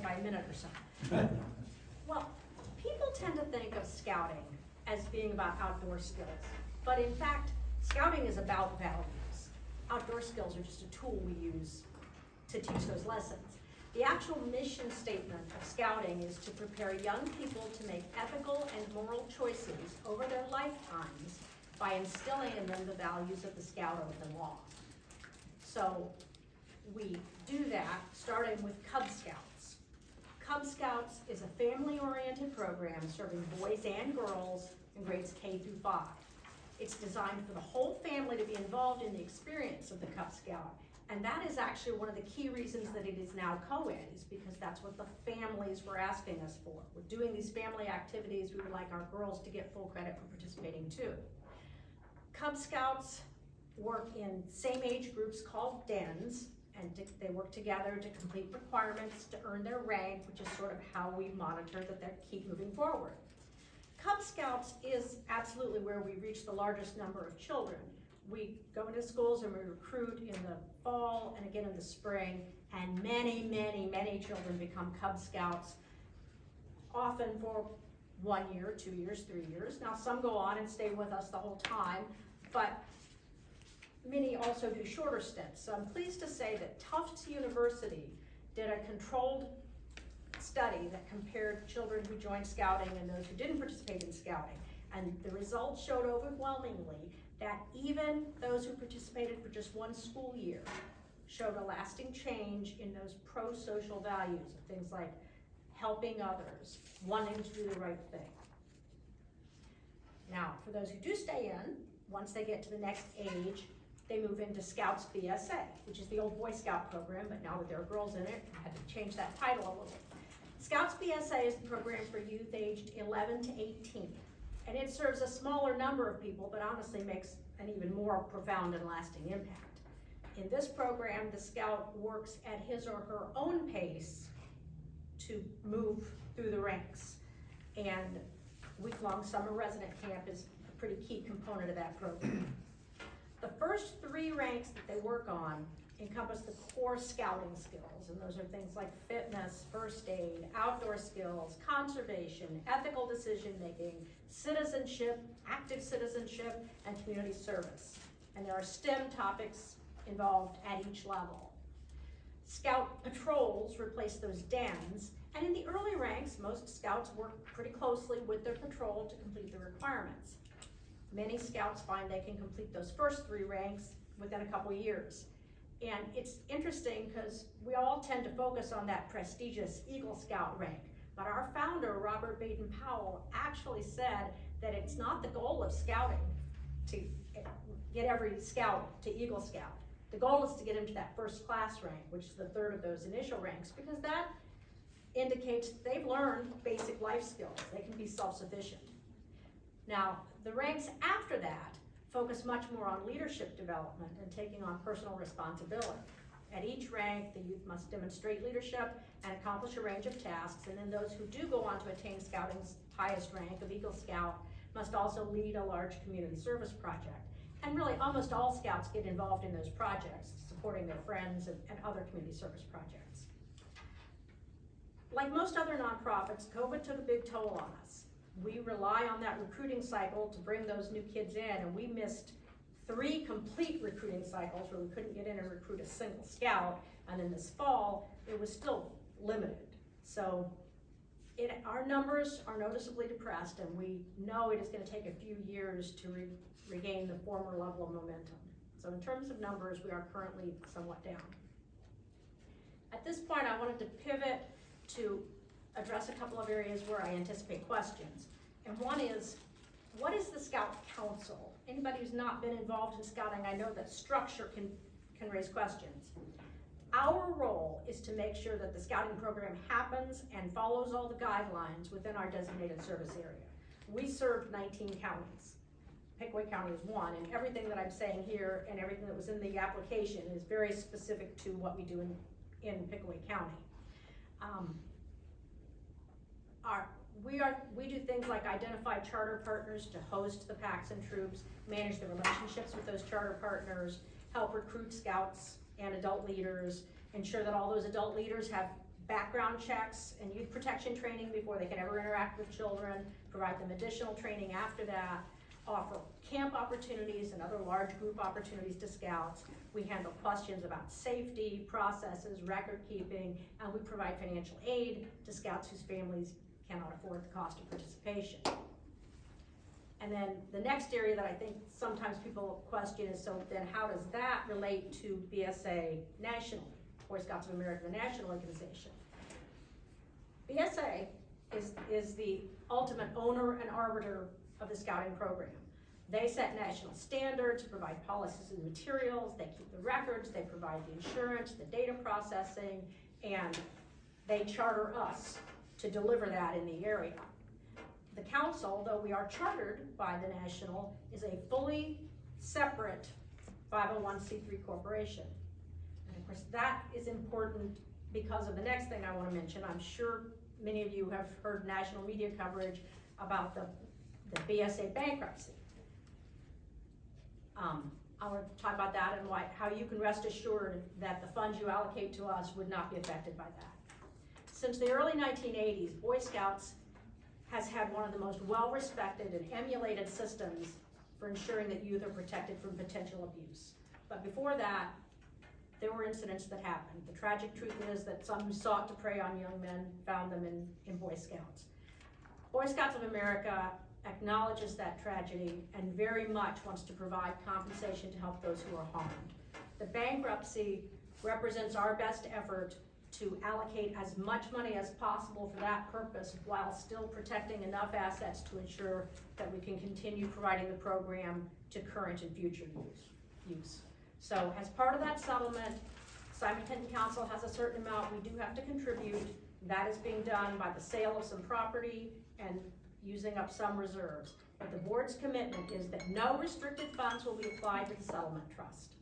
late by a minute or so. Well, people tend to think of scouting as being about outdoor skills, but in fact, scouting is about values. Outdoor skills are just a tool we use to teach those lessons. The actual mission statement of scouting is to prepare young people to make ethical and moral choices over their lifetimes by instilling in them the values of the Scout Oath and Law. So we do that starting with Cub Scouts. Cub Scouts is a family-oriented program serving boys and girls in grades K through 5. It's designed for the whole family to be involved in the experience of the Cub Scout. And that is actually one of the key reasons that it is now co-ed, is because that's what the families were asking us for. We're doing these family activities, we would like our girls to get full credit for participating too. Cub Scouts work in same age groups called dens, and they work together to complete requirements to earn their rank, which is sort of how we monitor that they keep moving forward. Cub Scouts is absolutely where we reach the largest number of children. We go into schools and we recruit in the fall and again in the spring, and many, many, many children become Cub Scouts, often for 1 year, 2 years, 3 years. Now some go on and stay with us the whole time, but many also do shorter stints. So I'm pleased to say that Tufts University did a controlled study that compared children who joined scouting and those who didn't participate in scouting. And the results showed overwhelmingly that even those who participated for just 1 school year showed a lasting change in those pro-social values of things like helping others, wanting to do the right thing. Now, for those who do stay in, once they get to the next age, they move into Scouts BSA, which is the old Boy Scout program, but now that there are girls in it, I had to change that title a little. Scouts BSA is the program for youth aged 11 to 18. And it serves a smaller number of people, but honestly makes an even more profound and lasting impact. In this program, the Scout works at his or her own pace to move through the ranks. And week-long summer resident camp is a pretty key component of that program. The first 3 ranks that they work on encompass the core scouting skills, and those are things like fitness, first aid, outdoor skills, conservation, ethical decision-making, citizenship, active citizenship, and community service. And there are STEM topics involved at each level. Scout patrols replace those dens, and in the early ranks, most Scouts work pretty closely with their patrol to complete the requirements. Many Scouts find they can complete those first 3 ranks within a couple years. And it's interesting because we all tend to focus on that prestigious Eagle Scout rank, but our founder, Robert Baden-Powell, actually said that it's not the goal of scouting to get every scout to Eagle Scout. The goal is to get him to that first class rank, which is the 3rd of those initial ranks, because that indicates they've learned basic life skills. They can be self-sufficient. Now, the ranks after that focus much more on leadership development and taking on personal responsibility. At each rank, the youth must demonstrate leadership and accomplish a range of tasks, and then those who do go on to attain scouting's highest rank of Eagle Scout must also lead a large community service project. And really, almost all Scouts get involved in those projects, supporting their friends and other community service projects. Like most other nonprofits, COVID took a big toll on us. We rely on that recruiting cycle to bring those new kids in, and we missed 3 complete recruiting cycles where we couldn't get in and recruit a single Scout, and then this fall, it was still limited. So our numbers are noticeably depressed, and we know it is going to take a few years to regain the former level of momentum. So in terms of numbers, we are currently somewhat down. At this point, I wanted to pivot to address a couple of areas where I anticipate questions. And one is, what is the Scout Council? Anybody who's not been involved in scouting, I know that structure can raise questions. Our role is to make sure that the scouting program happens and follows all the guidelines within our designated service area. We serve 19 counties. Pickaway County is one, and everything that I'm saying here and everything that was in the application is very specific to what we do in Pickaway County. We do things like identify charter partners to host the packs and troops, manage the relationships with those charter partners, help recruit Scouts and adult leaders, ensure that all those adult leaders have background checks and youth protection training before they can ever interact with children, provide them additional training after that, offer camp opportunities and other large group opportunities to scouts. We handle questions about safety, processes, record keeping, and we provide financial aid to scouts whose families cannot afford the cost of participation. And then the next area that I think sometimes people question is, so then how does that relate to BSA nationally, Boy Scouts of America, the national organization? BSA is the ultimate owner and arbiter of the scouting program. They set national standards, provide policies and materials, they keep the records, they provide the insurance, the data processing, and they charter us to deliver that in the area. The council, though we are chartered by the national, is a fully separate 501c3 corporation. And of course that is important because of the next thing I want to mention. I'm sure many of you have heard national media coverage about the BSA bankruptcy. I want to talk about that and how you can rest assured that the funds you allocate to us would not be affected by that. Since the early 1980s, Boy Scouts has had one of the most well-respected and emulated systems for ensuring that youth are protected from potential abuse. But before that, there were incidents that happened. The tragic truth is that some who sought to prey on young men found them in Boy Scouts. Boy Scouts of America acknowledges that tragedy and very much wants to provide compensation to help those who are harmed. The bankruptcy represents our best effort to allocate as much money as possible for that purpose while still protecting enough assets to ensure that we can continue providing the program to current and future use. So as part of that settlement, Simon Kenton Council has a certain amount we do have to contribute. That is being done by the sale of some property and using up some reserves. But the board's commitment is that no restricted funds will be applied to the settlement trust.